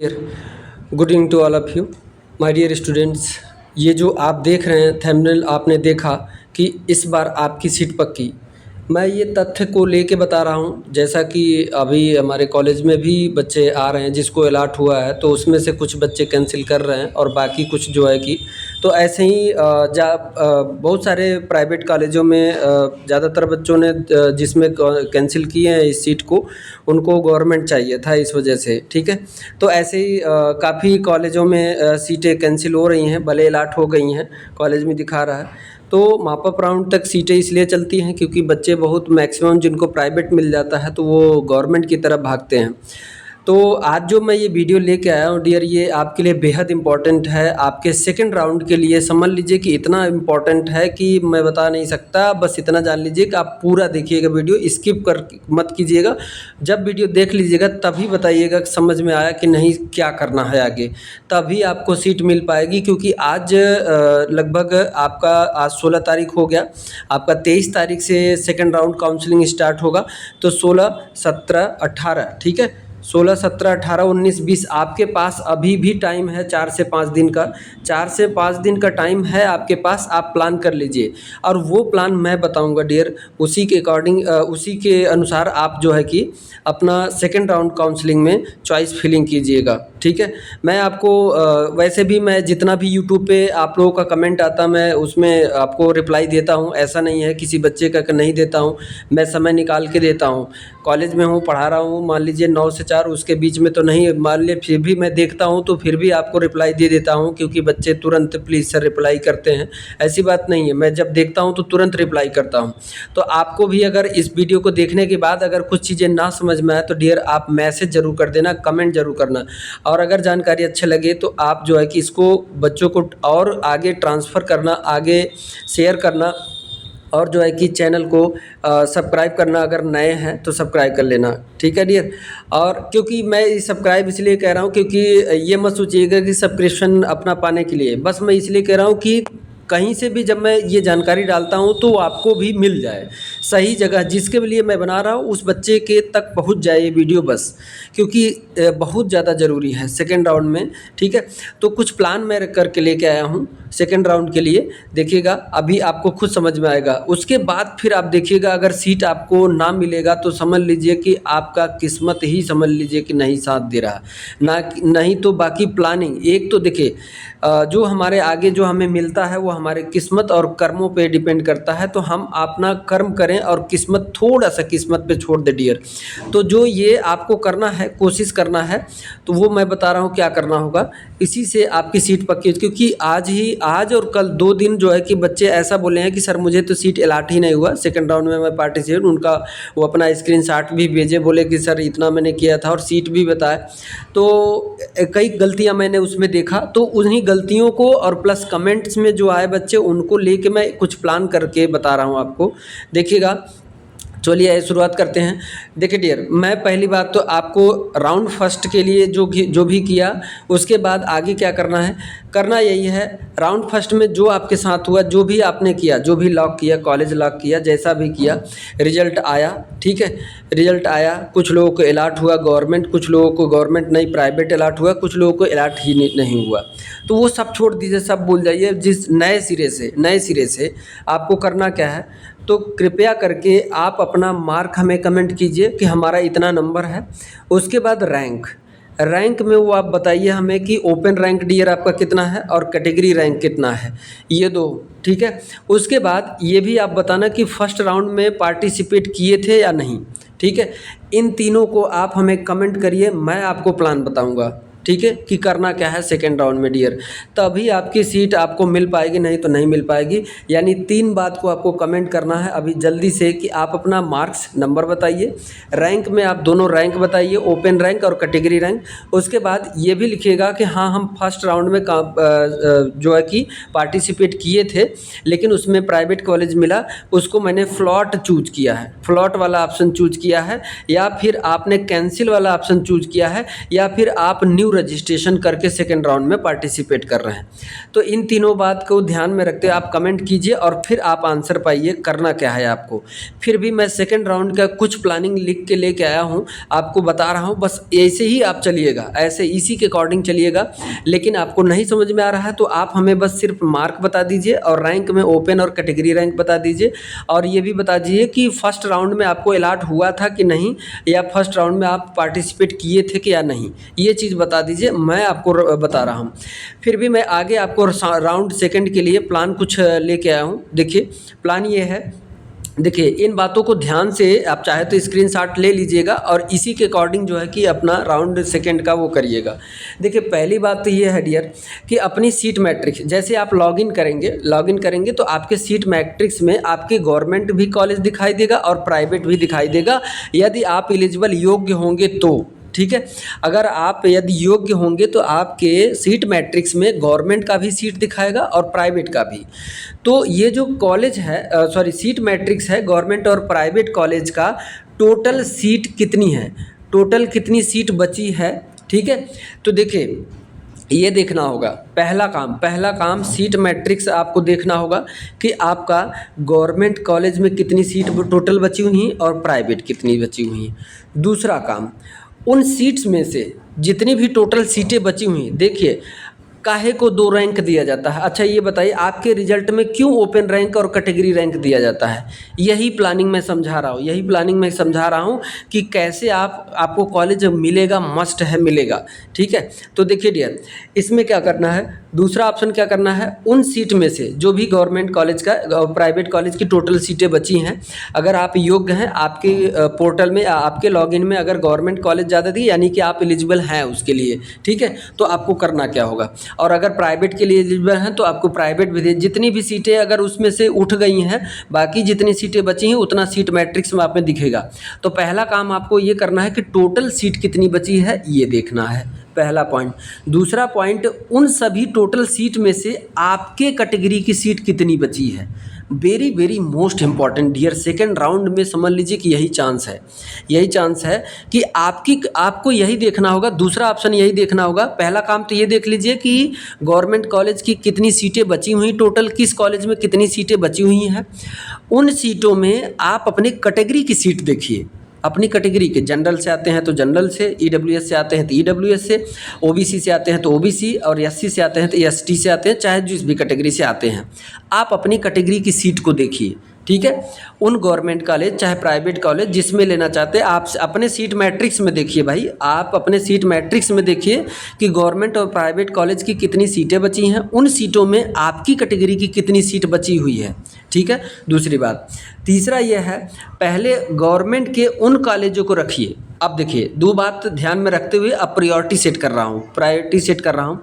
Dear good evening to all of you my dear students. ये जो आप देख रहे हैं थंबनेल, आपने देखा कि इस बार आपकी सीट पक्की। मैं ये तथ्य को लेके बता रहा हूँ, जैसा कि अभी हमारे कॉलेज में भी बच्चे आ रहे हैं जिसको अलॉट हुआ है, तो उसमें से कुछ बच्चे कैंसिल कर रहे हैं और बाकी कुछ जो है कि तो ऐसे ही बहुत सारे प्राइवेट कॉलेजों में ज़्यादातर बच्चों ने जिसमें कैंसिल किए हैं इस सीट को, उनको गवर्नमेंट चाहिए था इस वजह से। ठीक है, तो ऐसे ही काफ़ी कॉलेजों में सीटें कैंसिल हो रही हैं, भले अलॉट हो गई हैं, कॉलेज में दिखा रहा है। तो माप अप राउंड तक सीटें इसलिए चलती हैं क्योंकि बच्चे बहुत मैक्सिमम जिनको प्राइवेट मिल जाता है तो वो गवर्नमेंट की तरफ भागते हैं। तो आज जो मैं ये वीडियो लेके आया हूँ डियर, ये आपके लिए बेहद इम्पॉर्टेंट है। आपके सेकंड राउंड के लिए समझ लीजिए कि इतना इम्पॉर्टेंट है कि मैं बता नहीं सकता। बस इतना जान लीजिए कि आप पूरा देखिएगा, वीडियो स्किप कर मत कीजिएगा। जब वीडियो देख लीजिएगा तभी बताइएगा कि समझ में आया कि नहीं, क्या करना है आगे, तभी आपको सीट मिल पाएगी। क्योंकि आज लगभग आपका आज 16 तारीख हो गया, आपका 23 तारीख से सेकंड राउंड काउंसलिंग स्टार्ट होगा। तो 16, 17, 18, ठीक है, 16, 17, 18, 19, 20 आपके पास अभी भी टाइम है 4 से 5 दिन का। 4 से 5 दिन का टाइम है आपके पास, आप प्लान कर लीजिए और वो प्लान मैं बताऊंगा डियर, उसी के अकॉर्डिंग उसी के अनुसार आप जो है कि अपना सेकंड राउंड काउंसलिंग में चॉइस फिलिंग कीजिएगा। ठीक है, मैं आपको वैसे भी मैं जितना भी यूट्यूब पे आप लोगों का कमेंट आता मैं उसमें आपको रिप्लाई देता हूँ, ऐसा नहीं है किसी बच्चे का नहीं देता हूँ, मैं समय निकाल के देता हूँ। कॉलेज में हूँ, पढ़ा रहा हूँ, मान लीजिए 9 से 4, उसके बीच में तो नहीं मान लीजिए, फिर भी मैं देखता हूँ तो फिर भी आपको रिप्लाई दे देता हूँ, क्योंकि बच्चे तुरंत प्लीज़ सर रिप्लाई करते हैं, ऐसी बात नहीं है। मैं जब देखता हूँ तो तुरंत रिप्लाई करता हूँ। तो आपको भी अगर इस वीडियो को देखने के बाद अगर कुछ चीज़ें ना समझ में आए तो डियर आप मैसेज ज़रूर कर देना, कमेंट ज़रूर करना। और अगर जानकारी अच्छे लगे तो आप जो है कि इसको बच्चों को और आगे ट्रांसफ़र करना, आगे शेयर करना, और जो है कि चैनल को सब्सक्राइब करना, अगर नए हैं तो सब्सक्राइब कर लेना। ठीक है डियर। और क्योंकि मैं सब्सक्राइब इसलिए कह रहा हूँ क्योंकि ये मत सोचिएगा कि सब्सक्रिप्शन अपना पाने के लिए, बस मैं इसलिए कह रहा हूँ कि कहीं से भी जब मैं ये जानकारी डालता हूँ तो आपको भी मिल जाए, सही जगह जिसके लिए मैं बना रहा हूँ उस बच्चे के तक पहुँच जाए ये वीडियो बस, क्योंकि बहुत ज़्यादा ज़रूरी है सेकेंड राउंड में। ठीक है, तो कुछ प्लान मैं करके लेके आया हूँ सेकेंड राउंड के लिए, देखिएगा अभी आपको खुद समझ में आएगा। उसके बाद फिर आप देखिएगा अगर सीट आपको ना मिलेगा तो समझ लीजिए कि आपका किस्मत ही समझ लीजिए कि नहीं साथ दे रहा ना, नहीं तो बाकी प्लानिंग एक तो देखिए जो हमारे आगे जो हमें मिलता है वो हमारे किस्मत और कर्मों पे डिपेंड करता है। तो हम अपना कर्म करें और किस्मत, थोड़ा सा किस्मत पे छोड़ दे डियर। तो जो ये आपको करना है, कोशिश करना है, तो वो मैं बता रहा हूँ क्या करना होगा, इसी से आपकी सीट पक्की। क्योंकि आज और कल 2 दिन जो है कि बच्चे ऐसा बोले हैं कि सर मुझे तो सीट अलॉट ही नहीं हुआ सेकंड राउंड में मैं पार्टिसिपेट, उनका वो अपना स्क्रीनशॉट भी भेजे, बोले कि सर इतना मैंने किया था और सीट भी बताए। तो कई गलतियां मैंने उसमें देखा, तो उन्हीं गलतियों को और प्लस कमेंट्स में जो आए बच्चे उनको लेके मैं कुछ प्लान करके बता रहा हूँ आपको, देखिएगा। चलिए शुरुआत करते हैं। देखिए डियर, मैं पहली बात तो आपको राउंड फर्स्ट के लिए जो भी किया, उसके बाद आगे क्या करना है, करना यही है। राउंड फर्स्ट में जो आपके साथ हुआ, जो भी आपने किया, जो भी लॉक किया, कॉलेज लॉक किया, जैसा भी किया, रिजल्ट आया, ठीक है, रिजल्ट आया, कुछ लोगों को अलॉट हुआ गवर्नमेंट, कुछ लोगों को गवर्नमेंट नहीं प्राइवेट अलॉट हुआ, कुछ लोगों को अलॉट ही नहीं हुआ। तो वो सब छोड़ दीजिए, सब भूल जाइए। जिस नए सिरे से आपको करना क्या है, तो कृपया करके आप अपना मार्क हमें कमेंट कीजिए कि हमारा इतना नंबर है। उसके बाद रैंक में वो आप बताइए हमें कि ओपन रैंक डियर आपका कितना है और कैटेगरी रैंक कितना है, ये दो। ठीक है, उसके बाद ये भी आप बताना कि फर्स्ट राउंड में पार्टिसिपेट किए थे या नहीं। ठीक है, इन तीनों को आप हमें कमेंट करिए, मैं आपको प्लान बताऊंगा। ठीक है, कि करना क्या है सेकेंड राउंड में डियर, तभी आपकी सीट आपको मिल पाएगी, नहीं तो नहीं मिल पाएगी। यानी 3 बात को आपको कमेंट करना है अभी जल्दी से, कि आप अपना मार्क्स नंबर बताइए, रैंक में आप दोनों रैंक बताइए, ओपन रैंक और कैटेगरी रैंक। उसके बाद ये भी लिखिएगा कि हाँ हम फर्स्ट राउंड में जो है कि पार्टिसिपेट किए थे, लेकिन उसमें प्राइवेट कॉलेज मिला, उसको मैंने फ्लॉट चूज किया है, फ्लॉट वाला ऑप्शन चूज किया है, या फिर आपने कैंसिल वाला ऑप्शन चूज किया है, या फिर आप न्यू रजिस्ट्रेशन करके सेकेंड राउंड में पार्टिसिपेट कर रहे हैं। तो इन तीनों बात को ध्यान में रखते हुए आप कमेंट कीजिए और फिर आप आंसर पाइए करना क्या है आपको। फिर भी मैं सेकेंड राउंड का कुछ प्लानिंग लिख के लेके आया हूँ, आपको बता रहा हूँ, बस ऐसे ही आप चलिएगा, ऐसे इसी के अकॉर्डिंग चलिएगा। लेकिन आपको नहीं समझ में आ रहा है तो आप हमें बस सिर्फ मार्क बता दीजिए और रैंक में ओपन और कैटेगरी रैंक बता दीजिए, और ये भी बता दीजिए कि फर्स्ट राउंड में आपको अलॉट हुआ था कि नहीं, या फर्स्ट राउंड में आप पार्टिसिपेट किए थे कि या नहीं, ये चीज़ बता दीजिए, मैं आपको बता रहा हूँ। फिर भी मैं आगे आपको राउंड सेकंड के लिए प्लान कुछ लेके आया हूँ। देखिए प्लान ये है, देखिए इन बातों को ध्यान से आप चाहे तो स्क्रीनशॉट ले लीजिएगा और इसी के अकॉर्डिंग जो है कि अपना राउंड सेकंड का वो करिएगा। देखिए पहली बात तो ये है डियर कि अपनी सीट मैट्रिक्स, जैसे आप लॉगिन करेंगे तो आपके सीट मैट्रिक्स में आपके गवर्नमेंट भी कॉलेज दिखाई देगा और प्राइवेट भी दिखाई देगा, यदि आप एलिजिबल योग्य होंगे तो। ठीक है, अगर आप यदि योग्य होंगे तो आपके सीट मैट्रिक्स में गवर्नमेंट का भी सीट दिखाएगा और प्राइवेट का भी। तो ये जो कॉलेज है सीट मैट्रिक्स है गवर्नमेंट और प्राइवेट कॉलेज का, टोटल सीट कितनी है, टोटल कितनी सीट बची है। ठीक है, तो देखिए ये देखना होगा, पहला काम सीट मैट्रिक्स आपको देखना होगा कि आपका गवर्नमेंट कॉलेज में कितनी सीट टोटल बची हुई हैं और प्राइवेट कितनी बची हुई हैं। दूसरा काम, उन सीट्स में से जितनी भी टोटल सीटें बची हुई हैं, देखिए काहे को 2 रैंक दिया जाता है। अच्छा ये बताइए आपके रिजल्ट में क्यों ओपन रैंक और कैटेगरी रैंक दिया जाता है, यही प्लानिंग मैं समझा रहा हूँ कि कैसे आपको कॉलेज मिलेगा, मस्ट है मिलेगा। ठीक है, तो देखिए डियर इसमें क्या करना है, दूसरा ऑप्शन क्या करना है, उन सीट में से जो भी गवर्नमेंट कॉलेज का प्राइवेट कॉलेज की टोटल सीटें बची हैं, अगर आप योग्य हैं, आपके पोर्टल में आपके लॉगिन में अगर गवर्नमेंट कॉलेज ज़्यादा दी यानी कि आप एलिजिबल हैं उसके लिए। ठीक है, तो आपको करना क्या होगा, और अगर प्राइवेट के लिए एलिजिबल हैं तो आपको प्राइवेट भी दे, जितनी भी सीटें अगर उसमें से उठ गई हैं, बाकी जितनी सीटें बची हैं उतना सीट मैट्रिक्स में आप में दिखेगा। तो पहला काम आपको ये करना है कि टोटल सीट कितनी बची है ये देखना है, पहला पॉइंट। दूसरा पॉइंट, उन सभी टोटल सीट में से आपके कैटेगरी की सीट कितनी बची है। Very very most important dear, second round में समझ लीजिए कि यही चांस है कि आपको यही देखना होगा। दूसरा ऑप्शन यही देखना होगा, पहला काम तो ये देख लीजिए कि गवर्नमेंट कॉलेज की कितनी सीटें बची हुई, टोटल किस कॉलेज में कितनी सीटें बची हुई हैं। उन सीटों में आप अपनी कैटेगरी की सीट देखिए, अपनी कैटेगरी के, जनरल से आते हैं तो जनरल से, ईडब्ल्यूएस से आते हैं तो ईडब्ल्यूएस से, ओबीसी से आते हैं तो ओबीसी, और एससी से आते हैं तो एसटी से आते हैं, चाहे जिस भी कैटेगरी से आते हैं आप अपनी कैटेगरी की सीट को देखिए। ठीक है, उन गवर्नमेंट कॉलेज चाहे प्राइवेट कॉलेज जिसमें लेना चाहते हैं आप अपने सीट मैट्रिक्स में देखिए भाई, आप अपने सीट मैट्रिक्स में देखिए कि गवर्नमेंट और प्राइवेट कॉलेज की कितनी सीटें बची हैं, उन सीटों में आपकी कैटेगरी की कितनी सीट बची हुई है। ठीक है, दूसरी बात। तीसरा यह है, पहले गवर्नमेंट के उन कॉलेजों को रखिए। अब देखिए 2 बात ध्यान में रखते हुए अब प्रायोरिटी सेट कर रहा हूँ।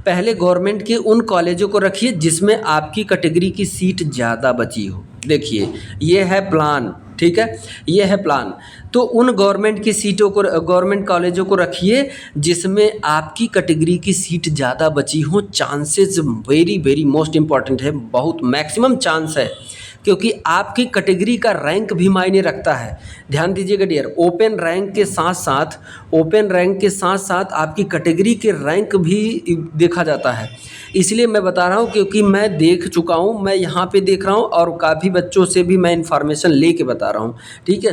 पहले गवर्नमेंट के उन कॉलेजों को रखिए जिसमें आपकी कैटेगरी की सीट ज़्यादा बची हो। देखिए ये है प्लान, ठीक है, ये है प्लान। तो उन गवर्नमेंट की सीटों को, गवर्नमेंट कॉलेजों को रखिए जिसमें आपकी कैटेगरी की सीट ज़्यादा बची हो। Chances very very most important है, बहुत मैक्सिमम चांस है, क्योंकि आपकी कैटेगरी का रैंक भी मायने रखता है। ध्यान दीजिएगा डियर, ओपन रैंक के साथ साथ आपकी कैटेगरी के रैंक भी देखा जाता है। इसलिए मैं बता रहा हूँ क्योंकि मैं देख चुका हूँ, मैं यहाँ पे देख रहा हूँ और काफ़ी बच्चों से भी मैं इन्फॉर्मेशन लेके बता रहा हूँ। ठीक है,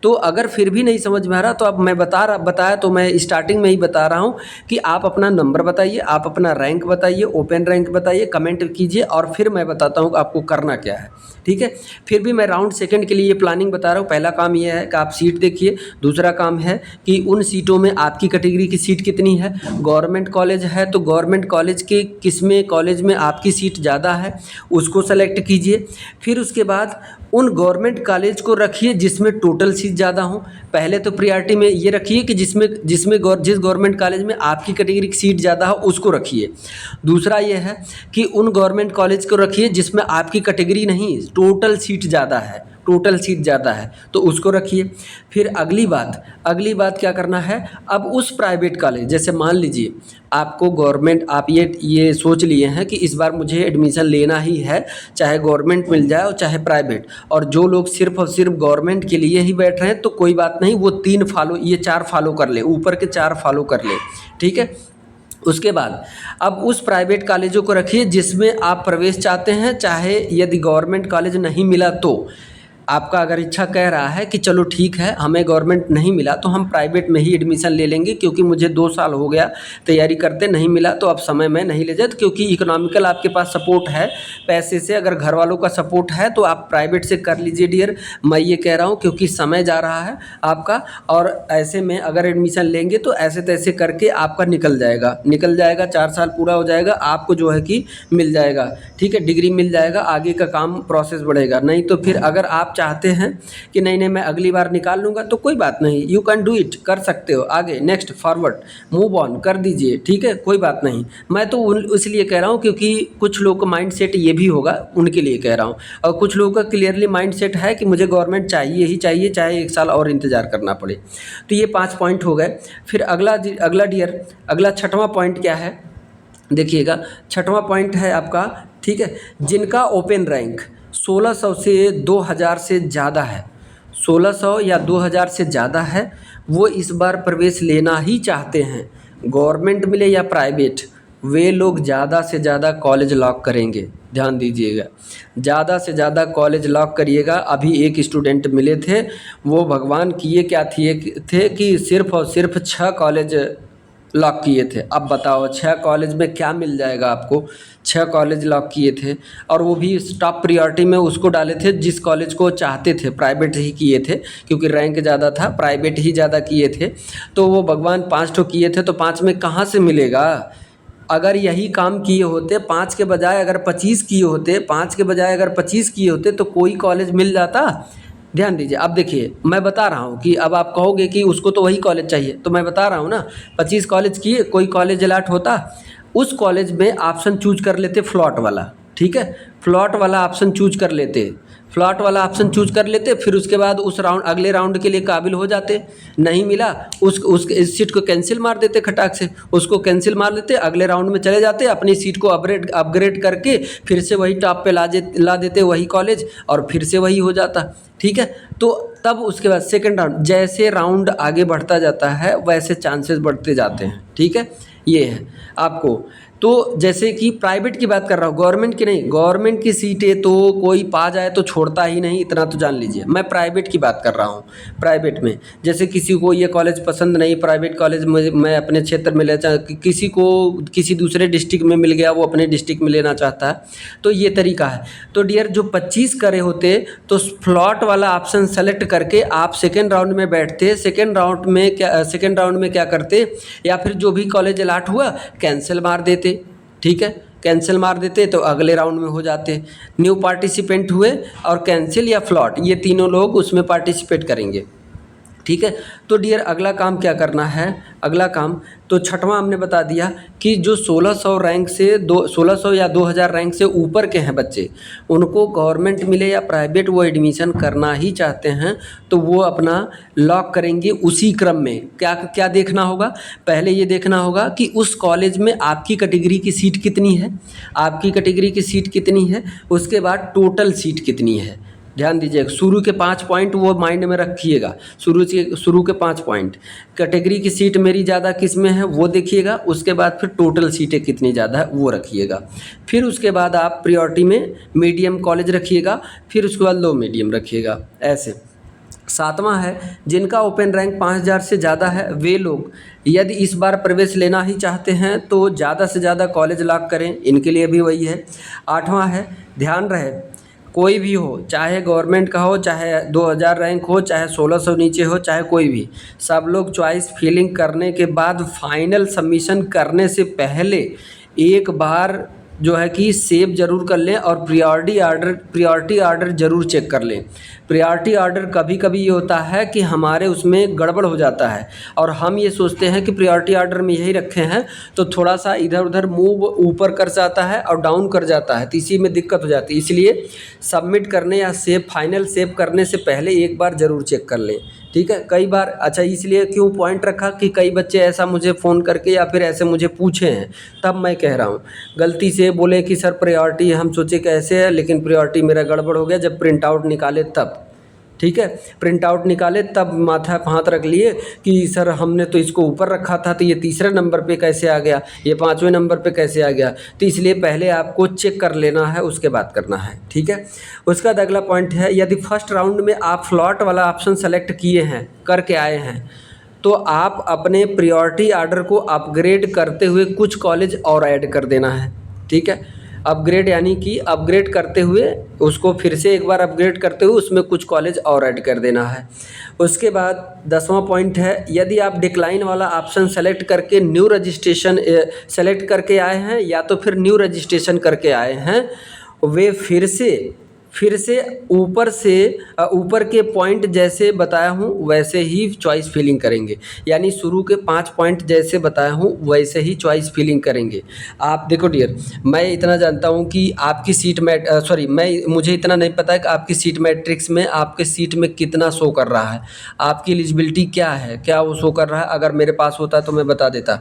तो अगर फिर भी नहीं समझ में आ रहा तो अब मैं बताया तो मैं स्टार्टिंग में ही बता रहा हूँ कि आप अपना नंबर बताइए, आप अपना रैंक बताइए, ओपन रैंक बताइए, कमेंट कीजिए और फिर मैं बताता हूँ आपको करना क्या है। ठीक है, फिर भी मैं राउंड सेकंड के लिए ये प्लानिंग बता रहा हूँ। पहला काम ये है कि आप सीट देखिए, दूसरा काम है कि उन सीटों में आपकी कैटेगरी की सीट कितनी है। गवर्नमेंट कॉलेज है तो गवर्नमेंट कॉलेज के किसमें कॉलेज में आपकी सीट ज़्यादा है उसको सेलेक्ट कीजिए। फिर उसके बाद उन गवर्नमेंट कॉलेज को रखिए जिसमें टोटल सीट ज़्यादा हो। पहले तो प्रायोरिटी में ये रखिए कि जिस गवर्नमेंट कॉलेज में आपकी कैटेगरी की सीट ज़्यादा हो उसको रखिए। दूसरा ये है कि उन गवर्नमेंट कॉलेज को रखिए जिसमें आपकी कैटेगरी नहीं, टोटल सीट ज़्यादा है तो उसको रखिए। फिर अगली बात क्या करना है, अब उस प्राइवेट कॉलेज, जैसे मान लीजिए आपको गवर्नमेंट, आप ये सोच लिए हैं कि इस बार मुझे एडमिशन लेना ही है, चाहे गवर्नमेंट मिल जाए और चाहे प्राइवेट, और जो लोग सिर्फ और सिर्फ गवर्नमेंट के लिए ही बैठ रहे हैं तो कोई बात नहीं, वो 4 फॉलो कर ले, ऊपर के 4 फॉलो कर ले। ठीक है, उसके बाद अब उस प्राइवेट कॉलेजों को रखिए जिसमें आप प्रवेश चाहते हैं, चाहे यदि गवर्नमेंट कॉलेज नहीं मिला तो आपका अगर इच्छा कह रहा है कि चलो ठीक है हमें गवर्नमेंट नहीं मिला तो हम प्राइवेट में ही एडमिशन ले लेंगे, क्योंकि मुझे 2 साल हो गया तैयारी करते नहीं मिला तो अब समय में नहीं ले जाते, क्योंकि इकोनॉमिकल आपके पास सपोर्ट है पैसे से, अगर घर वालों का सपोर्ट है तो आप प्राइवेट से कर लीजिए डियर। मैं ये कह रहा हूँ क्योंकि समय जा रहा है आपका, और ऐसे में अगर एडमिशन लेंगे तो ऐसे तैसे करके आपका निकल जाएगा 4 साल पूरा हो जाएगा, आपको जो है कि मिल जाएगा, ठीक है, डिग्री मिल जाएगा, आगे का काम प्रोसेस बढ़ेगा। नहीं तो फिर अगर आप चाहते हैं कि नहीं मैं अगली बार निकाल लूँगा तो कोई बात नहीं, यू कैन डू इट, कर सकते हो, आगे नेक्स्ट फॉरवर्ड मूव ऑन कर दीजिए, ठीक है, कोई बात नहीं। मैं तो इसलिए कह रहा हूँ क्योंकि कुछ लोगों का माइंड सेट ये भी होगा, उनके लिए कह रहा हूँ, और कुछ लोगों का क्लियरली माइंड सेट है कि मुझे गवर्नमेंट चाहिए ही चाहिए, चाहे 1 साल और इंतज़ार करना पड़े। तो ये 5 पॉइंट हो गए। फिर अगला डियर, अगला 6वां पॉइंट क्या है देखिएगा। 6वां पॉइंट है आपका, ठीक है, जिनका ओपन रैंक 1600 से 2000 से ज़्यादा है, 1600 या 2000 से ज़्यादा है, वो इस बार प्रवेश लेना ही चाहते हैं, गवर्नमेंट मिले या प्राइवेट, वे लोग ज़्यादा से ज़्यादा कॉलेज लॉक करेंगे। ध्यान दीजिएगा, ज़्यादा से ज़्यादा कॉलेज लॉक करिएगा। अभी एक स्टूडेंट मिले थे, वो भगवान किए क्या थे कि सिर्फ़ और सिर्फ 6 कॉलेज लॉक किए थे। अब बताओ 6 कॉलेज में क्या मिल जाएगा आपको, 6 कॉलेज लॉक किए थे, और वो भी टॉप प्रायोरिटी में उसको डाले थे जिस कॉलेज को चाहते थे, प्राइवेट ही किए थे क्योंकि रैंक ज़्यादा था, प्राइवेट ही ज़्यादा किए थे। तो वो भगवान 5 ठो किए थे तो 5 में कहाँ से मिलेगा। अगर यही काम किए होते 5 के बजाय अगर 25 किए होते, 5 के बजाय अगर 25 किए होते तो कोई कॉलेज मिल जाता। ध्यान दीजिए, अब देखिए मैं बता रहा हूँ कि अब आप कहोगे कि उसको तो वही कॉलेज चाहिए, तो मैं बता रहा हूँ ना, 25 कॉलेज किए, कोई कॉलेज अलॉट होता, उस कॉलेज में ऑप्शन चूज कर लेते फ्लॉट वाला, ठीक है, फ्लॉट वाला ऑप्शन चूज कर लेते, फिर उसके बाद उस राउंड अगले राउंड के लिए काबिल हो जाते। नहीं मिला इस सीट को कैंसिल मार देते, खटाक से उसको कैंसिल मार देते, अगले राउंड में चले जाते, अपनी सीट को अपग्रेड करके फिर से वही टॉप पे ला देते वही कॉलेज, और फिर से वही हो जाता, ठीक है। तो तब उसके बाद सेकंड राउंड, जैसे राउंड आगे बढ़ता जाता है वैसे चांसेस बढ़ते जाते हैं, ठीक है, ये है आपको। तो जैसे कि प्राइवेट की बात कर रहा हूँ, गवर्नमेंट की नहीं, गवर्नमेंट की सीटें तो कोई पा जाए तो छोड़ता ही नहीं, इतना तो जान लीजिए। मैं प्राइवेट की बात कर रहा हूँ, प्राइवेट में जैसे किसी को ये कॉलेज पसंद नहीं, प्राइवेट कॉलेज मैं अपने क्षेत्र में लेना, किसी को किसी दूसरे डिस्ट्रिक्ट में मिल गया वो अपने डिस्ट्रिक्ट में लेना चाहता है, तो ये तरीका है। तो डियर जो 25 करे होते तो फ्लॉट वाला ऑप्शन सेलेक्ट करके आप सेकेंड राउंड में बैठते, सेकेंड राउंड में क्या करते, या फिर जो भी कॉलेज अलॉट हुआ कैंसिल मार देते, ठीक है, कैंसिल मार देते तो अगले राउंड में हो जाते। न्यू पार्टिसिपेंट हुए और कैंसिल या फ्लॉट, ये तीनों लोग उसमें पार्टिसिपेट करेंगे, ठीक है। तो डियर अगला काम क्या करना है, अगला काम तो 6वां हमने बता दिया कि जो 1600 या 2000 रैंक से ऊपर के हैं बच्चे, उनको गवर्नमेंट मिले या प्राइवेट वो एडमिशन करना ही चाहते हैं, तो वो अपना लॉक करेंगे। उसी क्रम में क्या क्या देखना होगा, पहले ये देखना होगा कि उस कॉलेज में आपकी कैटेगरी की सीट कितनी है, उसके बाद टोटल सीट कितनी है। ध्यान दीजिएगा, शुरू के 5 पॉइंट वो माइंड में रखिएगा, शुरू के 5 पॉइंट, कैटेगरी की सीट मेरी ज़्यादा किस में है वो देखिएगा, उसके बाद फिर टोटल सीटें कितनी ज़्यादा है वो रखिएगा, फिर उसके बाद आप प्रायोरिटी में मीडियम कॉलेज रखिएगा, फिर उसके बाद लो मीडियम रखिएगा, ऐसे। 7वां है जिनका ओपन रैंक 5000 से ज़्यादा है, वे लोग यदि इस बार प्रवेश लेना ही चाहते हैं तो ज़्यादा से ज़्यादा कॉलेज लॉक करें, इनके लिए भी वही है। 8वां है, ध्यान रहे कोई भी हो, चाहे गवर्नमेंट का हो, चाहे 2000 रैंक हो, चाहे 1600 नीचे हो, चाहे कोई भी, सब लोग चॉइस फिलिंग करने के बाद फाइनल सबमिशन करने से पहले एक बार जो है कि सेव ज़रूर कर लें और प्रायोरिटी आर्डर ज़रूर चेक कर लें। प्रायोरिटी आर्डर कभी कभी ये होता है कि हमारे उसमें गड़बड़ हो जाता है और हम ये सोचते हैं कि प्रायोरिटी आर्डर में यही रखे हैं, तो थोड़ा सा इधर उधर मूव ऊपर कर जाता है और डाउन कर जाता है, तो इसी में दिक्कत हो जाती है। इसलिए सबमिट करने या फाइनल सेव करने से पहले एक बार ज़रूर चेक कर लें, ठीक है। कई बार अच्छा इसलिए क्यों पॉइंट रखा कि कई बच्चे ऐसा मुझे फ़ोन करके या फिर ऐसे मुझे पूछे हैं, तब मैं कह रहा हूँ, गलती से बोले कि सर प्रायोरिटी हम सोचे कैसे है, लेकिन प्रायोरिटी मेरा गड़बड़ हो गया जब प्रिंट आउट निकाले तब, ठीक है। प्रिंट आउट निकाले तब माथा पे हाथ रख लिए कि सर हमने तो इसको ऊपर रखा था, तो ये तीसरे नंबर पे कैसे आ गया, ये पाँचवें नंबर पे कैसे आ गया। तो इसलिए पहले आपको चेक कर लेना है, उसके बाद करना है, ठीक है। उसका बाद अगला पॉइंट है, यदि फर्स्ट राउंड में आप स्लॉट वाला ऑप्शन सेलेक्ट किए हैं, करके आए हैं, तो आप अपने प्रायोरिटी ऑर्डर को अपग्रेड करते हुए कुछ कॉलेज और ऐड कर देना है, ठीक है। अपग्रेड यानी कि अपग्रेड करते हुए उसको फिर से एक बार अपग्रेड करते हुए उसमें कुछ कॉलेज और ऐड कर देना है। उसके बाद 10वां पॉइंट है, यदि आप डिक्लाइन वाला ऑप्शन सेलेक्ट करके न्यू रजिस्ट्रेशन सेलेक्ट करके आए हैं या तो फिर न्यू रजिस्ट्रेशन करके आए हैं, वे फिर से ऊपर से ऊपर के पॉइंट जैसे बताया हूँ वैसे ही चॉइस फिलिंग करेंगे, यानी शुरू के 5 पॉइंट जैसे बताया हूँ वैसे ही चॉइस फिलिंग करेंगे। आप देखो डियर, मैं इतना जानता हूँ कि आपकी सीट मुझे इतना नहीं पता है कि आपकी सीट मैट्रिक्स में आपके सीट में कितना शो कर रहा है, आपकी एलिजिबिलिटी क्या है, क्या वो शो कर रहा है। अगर मेरे पास होता तो मैं बता देता,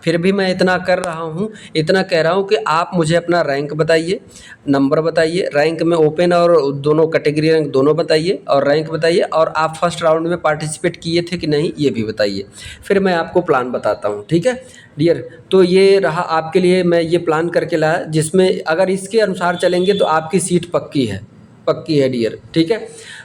फिर भी मैं इतना कर रहा हूँ, इतना कह रहा हूँ कि आप मुझे अपना रैंक बताइए, नंबर बताइए, रैंक में ओपन और दोनों कैटेगरी रैंक दोनों बताइए और रैंक बताइए, और आप फर्स्ट राउंड में पार्टिसिपेट किए थे कि नहीं ये भी बताइए, फिर मैं आपको प्लान बताता हूँ, ठीक है डियर। तो ये रहा आपके लिए, मैं ये प्लान करके लाया जिसमें अगर इसके अनुसार चलेंगे तो आपकी सीट पक्की है डियर, ठीक है।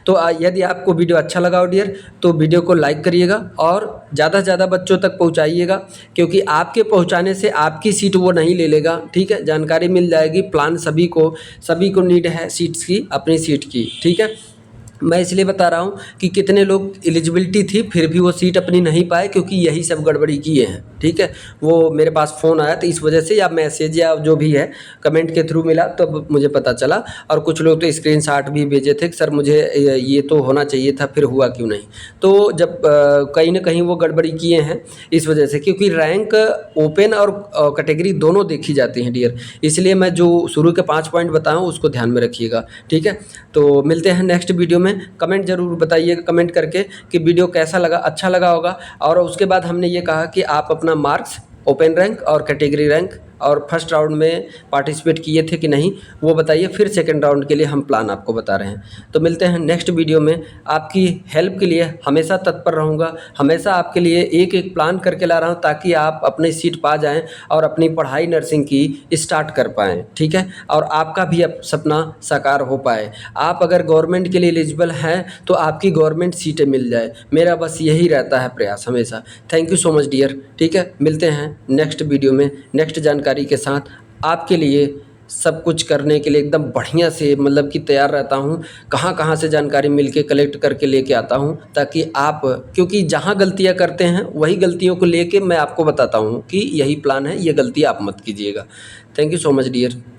तो यदि आपको वीडियो अच्छा लगा हो डियर तो वीडियो को लाइक करिएगा और ज़्यादा से ज़्यादा बच्चों तक पहुंचाइएगा, क्योंकि आपके पहुंचाने से आपकी सीट वो नहीं ले लेगा, ठीक है। जानकारी मिल जाएगी, प्लान सभी को नीड है सीट्स की, अपनी सीट की, ठीक है। मैं इसलिए बता रहा हूँ कि कितने लोग एलिजिबिलिटी थी फिर भी वो सीट अपनी नहीं पाए, क्योंकि यही सब गड़बड़ी किए हैं, ठीक है। वो मेरे पास फ़ोन आया तो इस वजह से, या मैसेज या जो भी है कमेंट के थ्रू मिला तो मुझे पता चला, और कुछ लोग तो स्क्रीनशॉट भी भेजे थे कि सर मुझे ये तो होना चाहिए था, फिर हुआ क्यों नहीं। तो जब कहीं ना कहीं वो गड़बड़ी किए हैं इस वजह से, क्योंकि रैंक ओपन और कैटेगरी दोनों देखी जाती हैं डियर, इसलिए मैं जो शुरू के 5 पॉइंट बताऊँ उसको ध्यान में रखिएगा, ठीक है। तो मिलते हैं नेक्स्ट वीडियो में। कमेंट ज़रूर बताइएगा कमेंट करके कि वीडियो कैसा लगा, अच्छा लगा होगा। और उसके बाद हमने ये कहा कि आप अपना मार्क्स, ओपन रैंक और कैटेगरी रैंक और फर्स्ट राउंड में पार्टिसिपेट किए थे कि नहीं वो बताइए, फिर सेकंड राउंड के लिए हम प्लान आपको बता रहे हैं। तो मिलते हैं नेक्स्ट वीडियो में। आपकी हेल्प के लिए हमेशा तत्पर रहूँगा, हमेशा आपके लिए एक एक प्लान करके ला रहा हूँ ताकि आप अपनी सीट पा जाएँ और अपनी पढ़ाई नर्सिंग की स्टार्ट कर पाएँ, ठीक है। और आपका भी अब सपना साकार हो पाए। आप अगर गवर्नमेंट के लिए एलिजिबल हैं तो आपकी गवर्नमेंट सीटें मिल जाए, मेरा बस यही रहता है प्रयास हमेशा। Thank you so much dear, ठीक है। मिलते हैं नेक्स्ट वीडियो में नेक्स्ट जानकारी के साथ। आपके लिए सब कुछ करने के लिए एकदम बढ़िया से मतलब कि तैयार रहता हूँ, कहाँ से जानकारी मिलके कलेक्ट करके लेके आता हूँ, ताकि आप, क्योंकि जहाँ गलतियाँ करते हैं वही गलतियों को लेके मैं आपको बताता हूँ कि यही प्लान है, ये गलती आप मत कीजिएगा। Thank you so much dear.